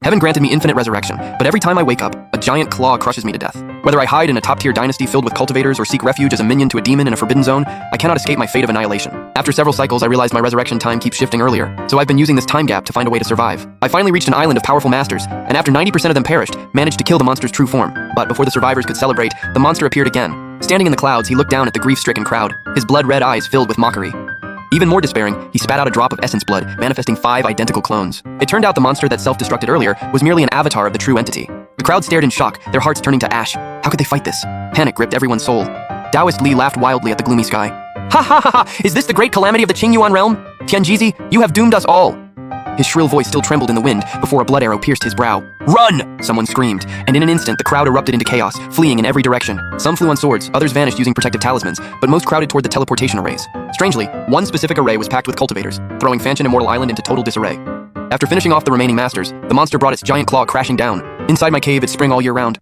Heaven granted me infinite resurrection, but every time I wake up, a giant claw crushes me to death. Whether I hide in a top-tier dynasty filled with cultivators or seek refuge as a minion to a demon in a forbidden zone, I cannot escape my fate of annihilation. After several cycles, I realized my resurrection time keeps shifting earlier, so I've been using this time gap to find a way to survive. I finally reached an island of powerful masters, and after 90% of them perished, managed to kill the monster's true form. But before the survivors could celebrate, the monster appeared again. Standing in the clouds, he looked down at the grief-stricken crowd, his blood-red eyes filled with mockery. Even more despairing, he spat out a drop of essence blood, manifesting 5 identical clones. It turned out the monster that self-destructed earlier was merely an avatar of the true entity. The crowd stared in shock, their hearts turning to ash. How could they fight this? Panic gripped everyone's soul. Taoist Li laughed wildly at the gloomy sky. Ha ha ha ha! Is this the great calamity of the Qingyuan realm? Tianjizi, you have doomed us all! His shrill voice still trembled in the wind before a blood arrow pierced his brow. Run! Someone screamed, and in an instant the crowd erupted into chaos, fleeing in every direction. Some flew on swords, others vanished using protective talismans, but most crowded toward the teleportation arrays. Strangely, one specific array was packed with cultivators, throwing Fanchen Immortal Island into total disarray. After finishing off the remaining masters, the monster brought its giant claw crashing down. Inside my cave, it's spring all year round.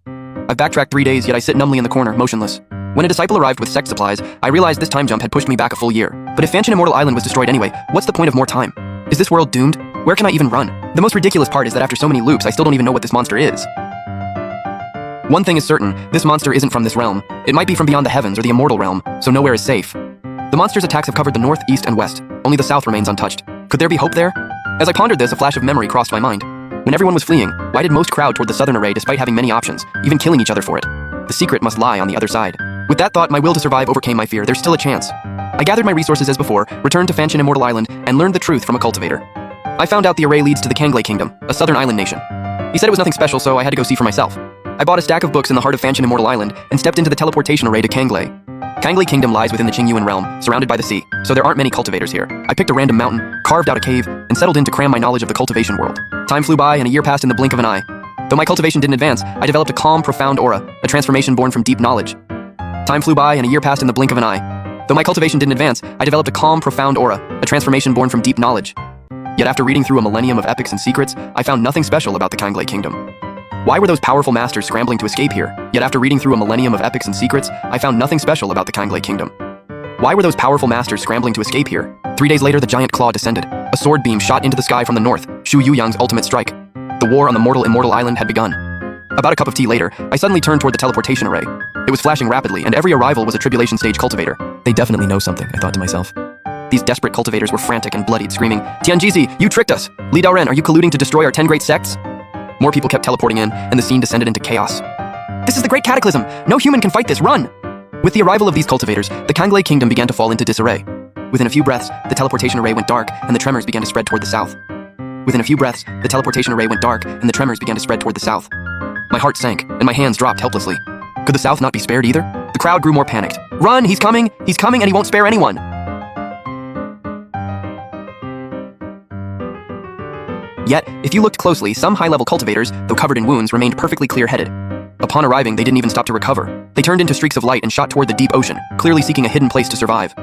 I've backtracked 3 days, yet I sit numbly in the corner, motionless. When a disciple arrived with sect supplies, I realized this time jump had pushed me back a full year. But if Fanchen Immortal Island was destroyed anyway, what's the point of more time? Is this world doomed? Where can I even run? The most ridiculous part is that after so many loops, I still don't even know what this monster is. One thing is certain, this monster isn't from this realm. It might be from beyond the heavens or the immortal realm, so nowhere is safe. The monster's attacks have covered the north, east, and west. Only the south remains untouched. Could there be hope there? As I pondered this, a flash of memory crossed my mind. When everyone was fleeing, why did most crowd toward the southern array despite having many options, even killing each other for it? The secret must lie on the other side. With that thought, my will to survive overcame my fear. There's still a chance. I gathered my resources as before, returned to Fanchen Immortal Island, and learned the truth from a cultivator. I found out the array leads to the Kanglei Kingdom, a southern island nation. He said it was nothing special, so I had to go see for myself. I bought a stack of books in the heart of Fanchen Immortal Island and stepped into the teleportation array to Kanglei. Kanglei Kingdom lies within the Qingyuan realm, surrounded by the sea, so there aren't many cultivators here. I picked a random mountain, carved out a cave, and settled in to cram my knowledge of the cultivation world. Time flew by, and a year passed in the blink of an eye. Though my cultivation didn't advance, I developed a calm, profound aura, a transformation born from deep knowledge. Time flew by, and a year passed in the blink of an eye. Though my cultivation didn't advance, I developed a calm, profound aura, a transformation born from deep knowledge. Yet after reading through a millennium of epics and secrets, I found nothing special about the Kanglei Kingdom. Why were those powerful masters scrambling to escape here? Yet after reading through a millennium of epics and secrets, I found nothing special about the Kanglei Kingdom. Why were those powerful masters scrambling to escape here? 3 days later, the giant claw descended. A sword beam shot into the sky from the north, Shu Yuyang's ultimate strike. The war on the mortal immortal island had begun. About a cup of tea later, I suddenly turned toward the teleportation array. It was flashing rapidly, and every arrival was a tribulation stage cultivator. They definitely know something, I thought to myself. These desperate cultivators were frantic and bloodied, screaming, Tianjizi, you tricked us! Li Daoren, are you colluding to destroy our 10 great sects? More people kept teleporting in, and the scene descended into chaos. This is the great cataclysm! No human can fight this, run! With the arrival of these cultivators, the Kanglei Kingdom began to fall into disarray. Within a few breaths, the teleportation array went dark, and the tremors began to spread toward the south. Within a few breaths, the teleportation array went dark, and the tremors began to spread toward the south. My heart sank, and my hands dropped helplessly. Could the south not be spared either? The crowd grew more panicked. Run, he's coming, and he won't spare anyone! Yet, if you looked closely, some high-level cultivators, though covered in wounds, remained perfectly clear-headed. Upon arriving, they didn't even stop to recover. They turned into streaks of light and shot toward the deep ocean, clearly seeking a hidden place to survive.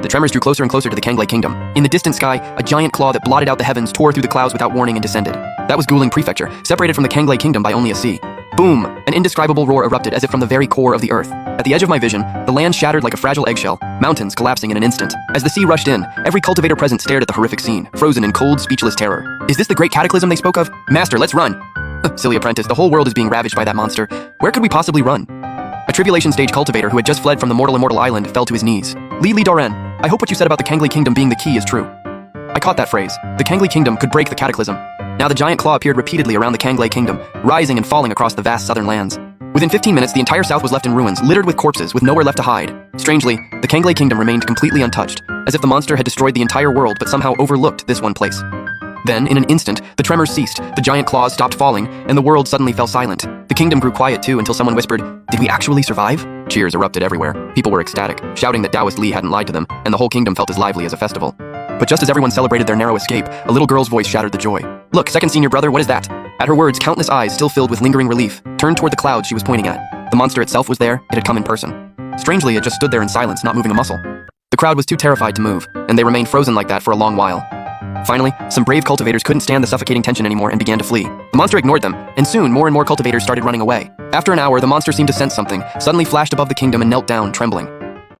The tremors drew closer and closer to the Kanglei Kingdom. In the distant sky, a giant claw that blotted out the heavens tore through the clouds without warning and descended. That was Guling Prefecture, separated from the Kanglei Kingdom by only a sea. Boom! An indescribable roar erupted as if from the very core of the earth. At the edge of my vision, the land shattered like a fragile eggshell, mountains collapsing in an instant. As the sea rushed in, every cultivator present stared at the horrific scene, frozen in cold, speechless terror. Is this the great cataclysm they spoke of? Master, let's run! Silly apprentice, the whole world is being ravaged by that monster. Where could we possibly run? A tribulation stage cultivator who had just fled from the mortal immortal island fell to his knees. Li Daoren, I hope what you said about the Kanglei Kingdom being the key is true. I caught that phrase. The Kanglei Kingdom could break the cataclysm. Now the giant claw appeared repeatedly around the Kanglei Kingdom, rising and falling across the vast southern lands. Within 15 minutes, the entire south was left in ruins, littered with corpses, with nowhere left to hide. Strangely, the Kanglei Kingdom remained completely untouched, as if the monster had destroyed the entire world but somehow overlooked this one place. Then, in an instant, the tremors ceased, the giant claws stopped falling, and the world suddenly fell silent. The kingdom grew quiet too until someone whispered, "Did we actually survive?" Cheers erupted everywhere. People were ecstatic, shouting that Taoist Li hadn't lied to them, and the whole kingdom felt as lively as a festival. But just as everyone celebrated their narrow escape, a little girl's voice shattered the joy. "Look, second senior brother, what is that?" At her words, countless eyes, still filled with lingering relief, turned toward the clouds she was pointing at. The monster itself was there, it had come in person. Strangely, it just stood there in silence, not moving a muscle. The crowd was too terrified to move, and they remained frozen like that for a long while. Finally, some brave cultivators couldn't stand the suffocating tension anymore and began to flee. The monster ignored them, and soon more and more cultivators started running away. After an hour, the monster seemed to sense something, suddenly flashed above the kingdom and knelt down, trembling.